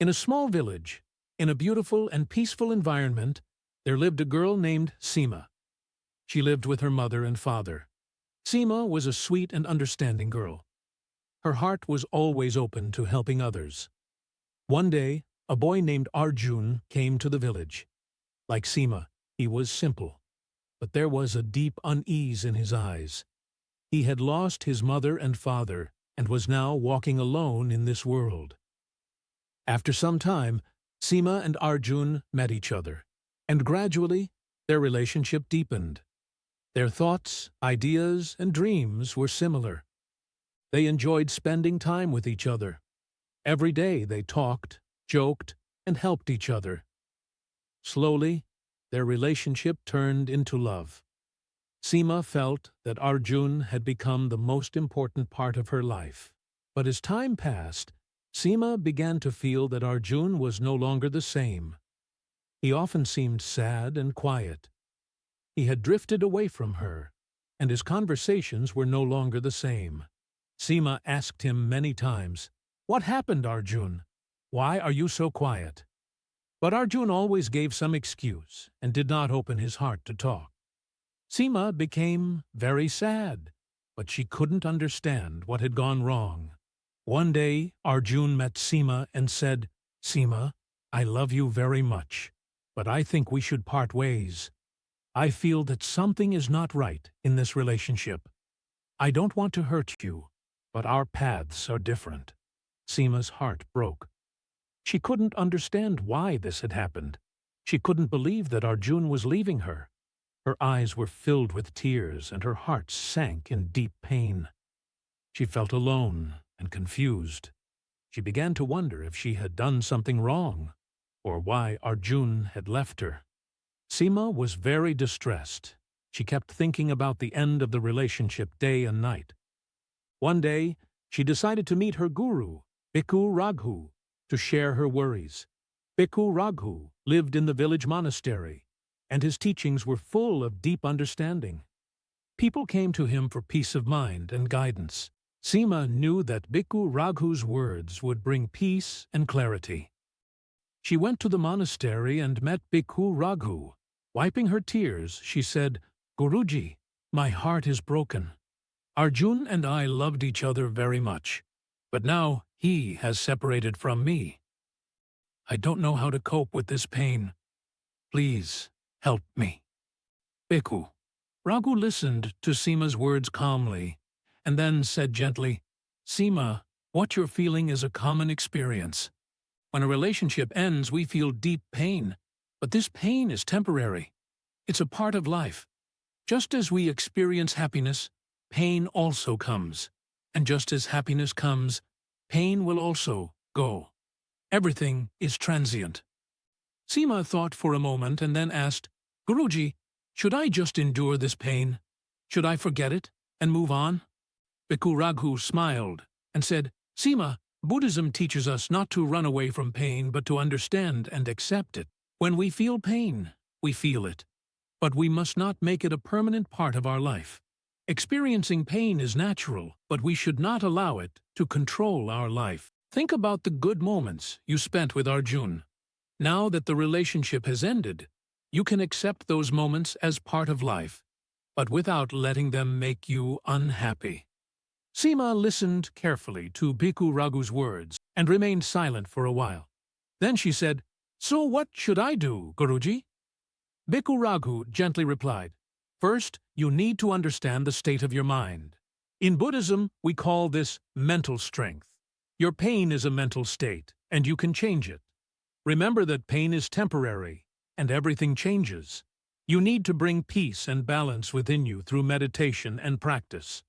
In a small village, in a beautiful and peaceful environment, there lived a girl named Seema. She lived with her mother and father. Seema was a sweet and understanding girl. Her heart was always open to helping others. One day, a boy named Arjun came to the village. Like Seema, he was simple, but there was a deep unease in his eyes. He had lost his mother and father and was now walking alone in this world. After some time, Seema and Arjun met each other, and gradually their relationship deepened. Their thoughts, ideas, and dreams were similar. They enjoyed spending time with each other. Every day they talked, joked, and helped each other. Slowly, their relationship turned into love. Seema felt that Arjun had become the most important part of her life. But as time passed, Seema began to feel that Arjun was no longer the same. He often seemed sad and quiet. He had drifted away from her, and his conversations were no longer the same. Seema asked him many times, "What happened, Arjun? Why are you so quiet?" But Arjun always gave some excuse and did not open his heart to talk. Seema became very sad, but she couldn't understand what had gone wrong. One day, Arjun met Seema and said, "Seema, I love you very much, but I think we should part ways. I feel that something is not right in this relationship. I don't want to hurt you, but our paths are different." Seema's heart broke. She couldn't understand why this had happened. She couldn't believe that Arjun was leaving her. Her eyes were filled with tears and her heart sank in deep pain. She felt alone and confused. She began to wonder if she had done something wrong, or why Arjun had left her. Seema was very distressed. She kept thinking about the end of the relationship day and night. One day, she decided to meet her guru, Bhikkhu Raghu, to share her worries. Bhikkhu Raghu lived in the village monastery, and his teachings were full of deep understanding. People came to him for peace of mind and guidance. Seema knew that Bhikkhu Raghu's words would bring peace and clarity. She went to the monastery and met Bhikkhu Raghu. Wiping her tears, she said, "Guruji, my heart is broken. Arjun and I loved each other very much, but now he has separated from me. I don't know how to cope with this pain. Please help me." Bhikkhu Raghu listened to Seema's words calmly, and then said gently, "Seema, what you're feeling is a common experience. When a relationship ends, we feel deep pain, but this pain is temporary. It's a part of life. Just as we experience happiness, pain also comes. And just as happiness comes, pain will also go. Everything is transient." Seema thought for a moment and then asked, "Guruji, should I just endure this pain? Should I forget it and move on?" Bhikkhu Raghu smiled and said, "Seema, Buddhism teaches us not to run away from pain but to understand and accept it. When we feel pain, we feel it. But we must not make it a permanent part of our life. Experiencing pain is natural, but we should not allow it to control our life. Think about the good moments you spent with Arjun. Now that the relationship has ended, you can accept those moments as part of life, but without letting them make you unhappy." Seema listened carefully to Bhikkhu Raghu's words and remained silent for a while. Then she said, "So what should I do, Guruji?" Bhikkhu Raghu gently replied, "First, you need to understand the state of your mind. In Buddhism, we call this mental strength. Your pain is a mental state, and you can change it. Remember that pain is temporary, and everything changes. You need to bring peace and balance within you through meditation and practice.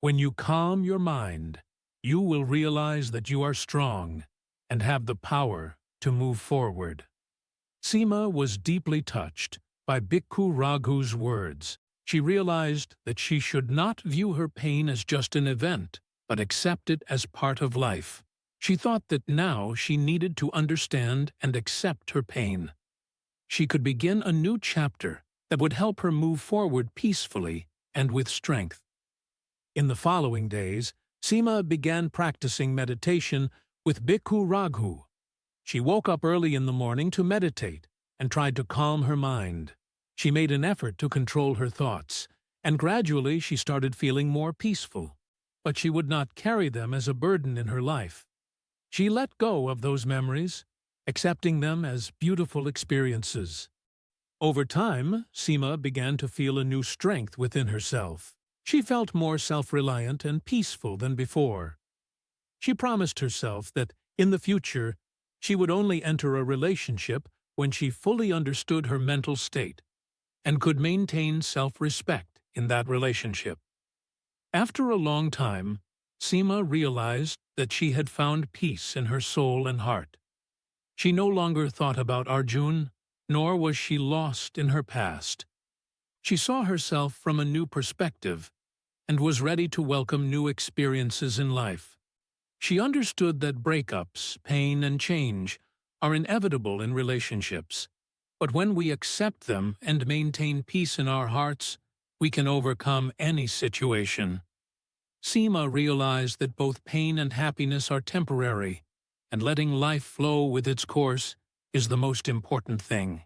When you calm your mind, you will realize that you are strong and have the power to move forward." Seema was deeply touched by Bhikkhu Raghu's words. She realized that she should not view her pain as just an event, but accept it as part of life. She thought that now she needed to understand and accept her pain. She could begin a new chapter that would help her move forward peacefully and with strength. In the following days, Seema began practicing meditation with Bhikkhu Raghu. She woke up early in the morning to meditate and tried to calm her mind. She made an effort to control her thoughts, and gradually she started feeling more peaceful. But she would not carry them as a burden in her life. She let go of those memories, accepting them as beautiful experiences. Over time, Seema began to feel a new strength within herself. She felt more self-reliant and peaceful than before. She promised herself that, in the future, she would only enter a relationship when she fully understood her mental state and could maintain self-respect in that relationship. After a long time, Seema realized that she had found peace in her soul and heart. She no longer thought about Arjun, nor was she lost in her past. She saw herself from a new perspective and was ready to welcome new experiences in life. She understood that breakups, pain, and change are inevitable in relationships, but when we accept them and maintain peace in our hearts, we can overcome any situation. Seema realized that both pain and happiness are temporary, and letting life flow with its course is the most important thing.